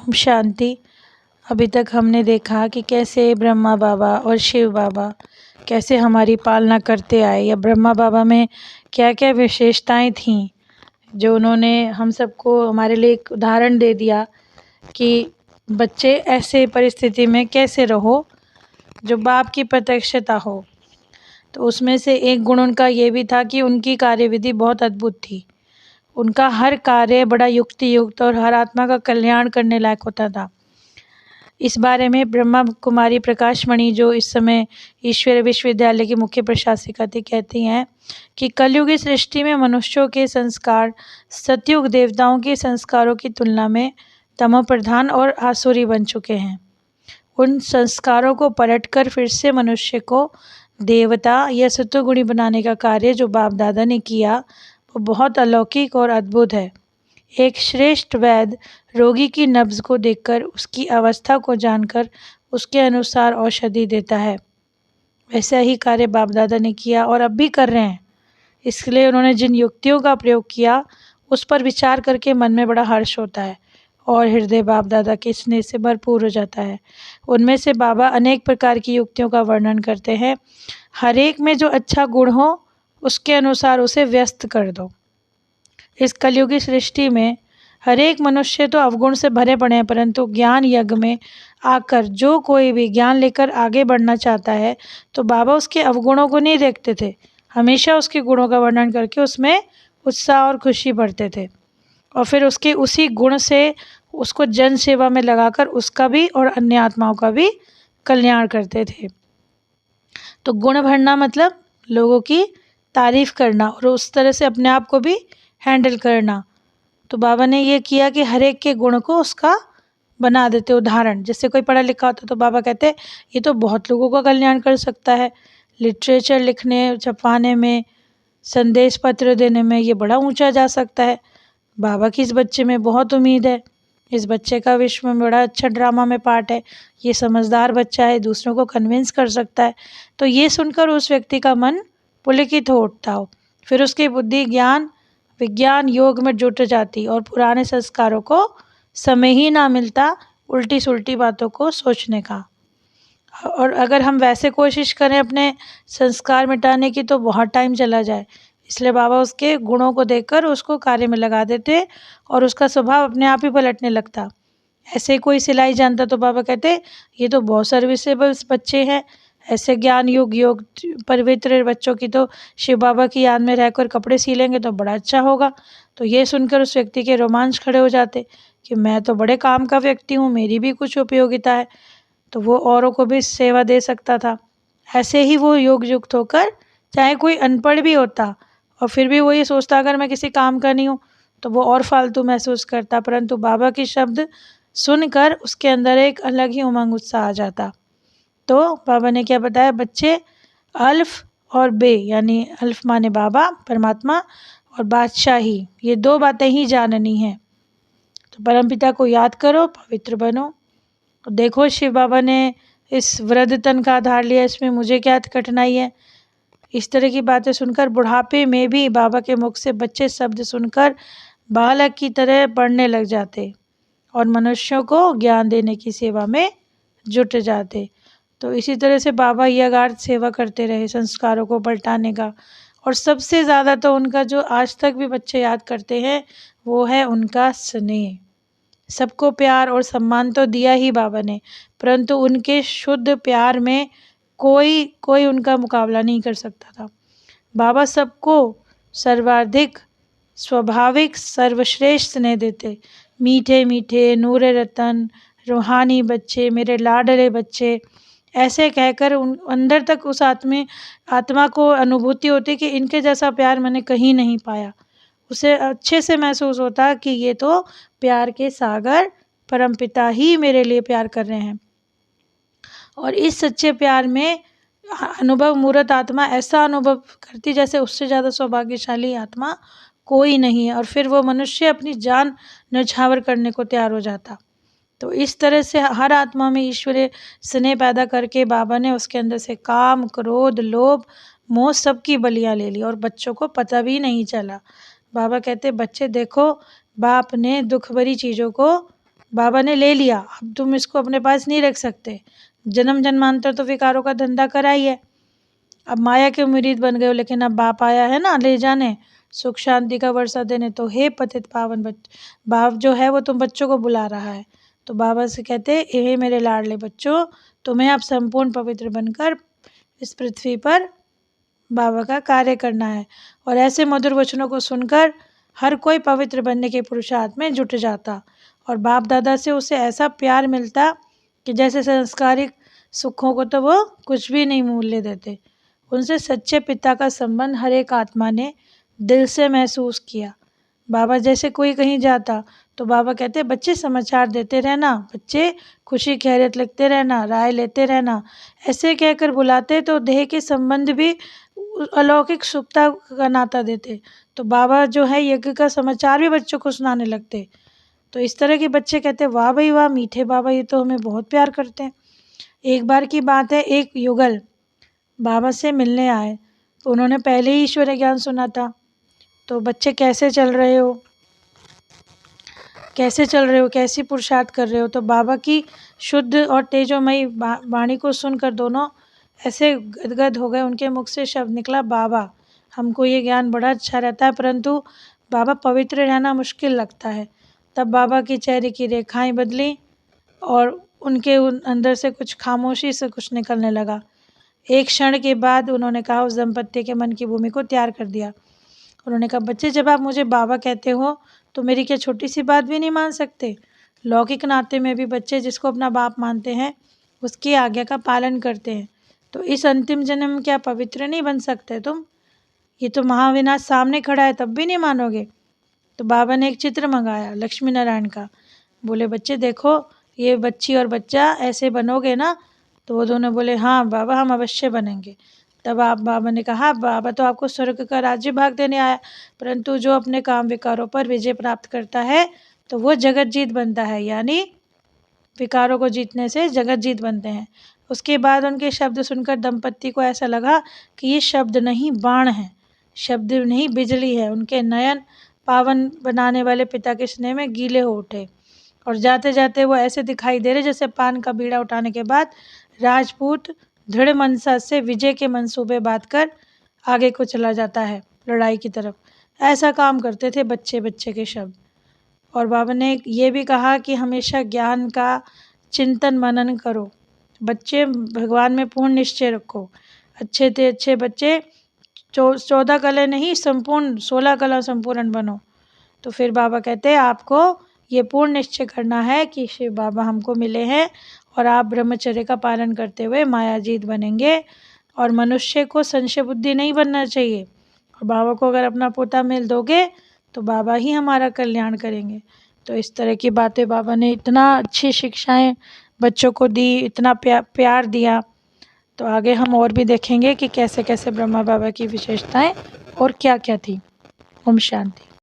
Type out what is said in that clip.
ओम शांति। अभी तक हमने देखा कि कैसे ब्रह्मा बाबा और शिव बाबा कैसे हमारी पालना करते आए, या ब्रह्मा बाबा में क्या क्या विशेषताएं थीं जो उन्होंने हम सबको हमारे लिए एक उदाहरण दे दिया कि बच्चे ऐसे परिस्थिति में कैसे रहो जो बाप की प्रत्यक्षता हो। तो उसमें से एक गुण उनका ये भी था कि उनकी कार्यविधि बहुत अद्भुत थी। उनका हर कार्य बड़ा युक्ति युक्त और हर आत्मा का कल्याण करने लायक होता था। इस बारे में ब्रह्मा कुमारी प्रकाशमणि, जो इस समय ईश्वरीय विश्वविद्यालय की मुख्य प्रशासिका थी, कहती हैं कि कलयुगी सृष्टि में मनुष्यों के संस्कार सतयुग देवताओं के संस्कारों की तुलना में तमोप्रधान और आसुरी बन चुके हैं। उन संस्कारों को पलटकर फिर से मनुष्य को देवता या सत्वगुणी बनाने का कार्य जो बाप दादा ने किया वो बहुत अलौकिक और अद्भुत है। एक श्रेष्ठ वैद्य रोगी की नब्ज को देखकर उसकी अवस्था को जानकर उसके अनुसार औषधि देता है। वैसा ही कार्य बाप दादा ने किया और अब भी कर रहे हैं। इसलिए उन्होंने जिन युक्तियों का प्रयोग किया उस पर विचार करके मन में बड़ा हर्ष होता है और हृदय बाप दादा के स्नेह से भरपूर हो जाता है। उनमें से बाबा अनेक प्रकार की युक्तियों का वर्णन करते हैं। हर एक में जो अच्छा गुण हो उसके अनुसार उसे व्यस्त कर दो। इस कलयुगी सृष्टि में हर एक मनुष्य तो अवगुण से भरे पड़े हैं, परंतु ज्ञान यज्ञ में आकर जो कोई भी ज्ञान लेकर आगे बढ़ना चाहता है तो बाबा उसके अवगुणों को नहीं देखते थे, हमेशा उसके गुणों का वर्णन करके उसमें उत्साह और खुशी बढ़ते थे और फिर उसके उसी गुण से उसको जन सेवा में लगाकर उसका भी और अन्य आत्माओं का भी कल्याण करते थे। तो गुण भरना मतलब लोगों की तारीफ करना और उस तरह से अपने आप को भी हैंडल करना। तो बाबा ने ये किया कि हर एक के गुण को उसका बना देते उदाहरण। जैसे कोई पढ़ा लिखा होता तो बाबा कहते ये तो बहुत लोगों का कल्याण कर सकता है, लिटरेचर लिखने छपवाने में, संदेश पत्र देने में ये बड़ा ऊंचा जा सकता है। बाबा की इस बच्चे में बहुत उम्मीद है, इस बच्चे का विश्व में बड़ा अच्छा ड्रामा में पार्ट है, ये समझदार बच्चा है, दूसरों को कन्विंस कर सकता है। तो ये सुनकर उस व्यक्ति का मन पुलकित हो उठता हो, फिर उसकी बुद्धि ज्ञान विज्ञान योग में जुट जाती और पुराने संस्कारों को समय ही ना मिलता उल्टी सुल्टी बातों को सोचने का। और अगर हम वैसे कोशिश करें अपने संस्कार मिटाने की तो बहुत टाइम चला जाए। इसलिए बाबा उसके गुणों को देखकर उसको कार्य में लगा देते और उसका स्वभाव अपने आप ही पलटने लगता। ऐसे कोई सिलाई जानता तो बाबा कहते ये तो बहुत सर्विसेबल बच्चे हैं, ऐसे ज्ञान योग पवित्र बच्चों की तो शिव बाबा की याद में रहकर कपड़े सी लेंगे तो बड़ा अच्छा होगा। तो ये सुनकर उस व्यक्ति के रोमांच खड़े हो जाते कि मैं तो बड़े काम का व्यक्ति हूँ, मेरी भी कुछ उपयोगिता है, तो वो औरों को भी सेवा दे सकता था। ऐसे ही वो योग युक्त होकर चाहे कोई अनपढ़ भी होता और फिर भी वो ये सोचता अगर मैं किसी काम का नहीं हूँ तो वो और फालतू महसूस करता, परंतु बाबा के शब्द सुनकर उसके अंदर एक अलग ही उमंग उत्साह आ जाता। तो बाबा ने क्या बताया, बच्चे अल्फ और बे यानी अल्फ माने बाबा परमात्मा और बादशाही, ये दो बातें ही जाननी हैं। तो परमपिता को याद करो, पवित्र बनो। तो देखो शिव बाबा ने इस वृद्ध तन का आधार लिया, इसमें मुझे क्या कठिनाई है। इस तरह की बातें सुनकर बुढ़ापे में भी बाबा के मुख से बच्चे शब्द सुनकर बालक की तरह पढ़ने लग जाते और मनुष्यों को ज्ञान देने की सेवा में जुट जाते। तो इसी तरह से बाबा यगार्थ सेवा करते रहे संस्कारों को पलटाने का। और सबसे ज़्यादा तो उनका जो आज तक भी बच्चे याद करते हैं वो है उनका स्नेह। सबको प्यार और सम्मान तो दिया ही बाबा ने, परंतु उनके शुद्ध प्यार में कोई उनका मुकाबला नहीं कर सकता था। बाबा सबको सर्वाधिक स्वाभाविक सर्वश्रेष्ठ स्नेह देते। मीठे मीठे नूरे रतन रूहानी बच्चे, मेरे लाडले बच्चे, ऐसे कहकर उन अंदर तक उस आत्मा को अनुभूति होती कि इनके जैसा प्यार मैंने कहीं नहीं पाया। उसे अच्छे से महसूस होता कि ये तो प्यार के सागर परमपिता ही मेरे लिए प्यार कर रहे हैं। और इस सच्चे प्यार में अनुभव मूर्त आत्मा ऐसा अनुभव करती जैसे उससे ज़्यादा सौभाग्यशाली आत्मा कोई नहीं है, और फिर वो मनुष्य अपनी जान न्यौछावर करने को तैयार हो जाता। तो इस तरह से हर आत्मा में ईश्वरीय स्नेह पैदा करके बाबा ने उसके अंदर से काम क्रोध लोभ मोह सबकी बलियां ले ली और बच्चों को पता भी नहीं चला। बाबा कहते बच्चे देखो बाप ने दुख भरी चीज़ों को बाबा ने ले लिया, अब तुम इसको अपने पास नहीं रख सकते, जन्म जन्मांतर तो विकारों का धंधा करा ही है, अब माया के मुरीद बन गए हो, लेकिन अब बाप आया है ना ले जाने, सुख शांति का वर्षा देने, तो हे पतित पावन बाप जो है वो तुम बच्चों को बुला रहा है। तो बाबा से कहते हे मेरे लाडले बच्चों, तुम्हें अब संपूर्ण पवित्र बनकर इस पृथ्वी पर बाबा का कार्य करना है। और ऐसे मधुर वचनों को सुनकर हर कोई पवित्र बनने के पुरुषार्थ में जुट जाता और बाप दादा से उसे ऐसा प्यार मिलता कि जैसे संस्कारिक सुखों को तो वो कुछ भी नहीं मूल्य देते। उनसे सच्चे पिता का संबंध हर एक आत्मा ने दिल से महसूस किया। बाबा जैसे कोई कहीं जाता तो बाबा कहते बच्चे समाचार देते रहना, बच्चे खुशी खैरियत लिखते रहना, राय लेते रहना, ऐसे कहकर बुलाते तो देह के संबंध भी अलौकिक सुखता का नाता देते। तो बाबा जो है यज्ञ का समाचार भी बच्चों को सुनाने लगते। तो इस तरह के बच्चे कहते वाह भाई वाह, मीठे बाबा ये तो हमें बहुत प्यार करते हैं। एक बार की बात है, एक युगल बाबा से मिलने आए तो उन्होंने पहले ही ईश्वर ज्ञान सुना था। तो बच्चे कैसे चल रहे हो, कैसे चल रहे हो, कैसी पुरुषार्थ कर रहे हो। तो बाबा की शुद्ध और तेजोमयी वाणी को सुनकर दोनों ऐसे गदगद हो गए। उनके मुख से शब्द निकला, बाबा हमको ये ज्ञान बड़ा अच्छा रहता है, परंतु बाबा पवित्र रहना मुश्किल लगता है। तब बाबा की चेहरे की रेखाएं बदली और उनके अंदर से कुछ खामोशी से कुछ निकलने लगा। एक क्षण के बाद उन्होंने कहा, उस दंपत्ति के मन की भूमि को तैयार कर दिया। उन्होंने कहा, बच्चे जब आप मुझे बाबा कहते हो तो मेरी क्या छोटी सी बात भी नहीं मान सकते। लौकिक नाते में भी बच्चे जिसको अपना बाप मानते हैं उसकी आज्ञा का पालन करते हैं। तो इस अंतिम जन्म में क्या पवित्र नहीं बन सकते तुम? ये तो महाविनाश सामने खड़ा है, तब भी नहीं मानोगे। तो बाबा ने एक चित्र मंगाया लक्ष्मी नारायण का। बोले बच्चे देखो, ये बच्ची और बच्चा ऐसे बनोगे ना? तो वो दोनों बोले हाँ बाबा हम अवश्य बनेंगे। तब आप बाबा ने कहा, बाबा तो आपको स्वर्ग का राज्य भाग देने आया, परंतु जो अपने काम विकारों पर विजय प्राप्त करता है तो वो जगत जीत बनता है, यानी विकारों को जीतने से जगत जीत बनते हैं। उसके बाद उनके शब्द सुनकर दंपत्ति को ऐसा लगा कि ये शब्द नहीं बाण है, शब्द नहीं बिजली है। उनके नयन पावन बनाने वाले पिता के स्नेह में गीले हो उठे और जाते जाते वो ऐसे दिखाई दे रहे जैसे पान का बीड़ा उठाने के बाद राजपूत दृढ़ मनसा से विजय के मंसूबे बांध कर आगे को चला जाता है लड़ाई की तरफ। ऐसा काम करते थे बच्चे बच्चे के शब्द। और बाबा ने ये भी कहा कि हमेशा ज्ञान का चिंतन मनन करो, बच्चे भगवान में पूर्ण निश्चय रखो। अच्छे थे अच्छे बच्चे 14 कला नहीं, संपूर्ण 16 कला संपूर्ण बनो। तो फिर बाबा कहते हैं आपको ये पूर्ण निश्चय करना है कि शिव बाबा हमको मिले हैं और आप ब्रह्मचर्य का पालन करते हुए मायाजीत बनेंगे और मनुष्य को संशय बुद्धि नहीं बनना चाहिए। और बाबा को अगर अपना पोता मिल दोगे तो बाबा ही हमारा कल्याण करेंगे। तो इस तरह की बातें बाबा ने इतना अच्छी शिक्षाएं बच्चों को दी, इतना प्यार दिया। तो आगे हम और भी देखेंगे कि कैसे कैसे ब्रह्मा बाबा की विशेषताएं और क्या क्या थी। ओम शांति।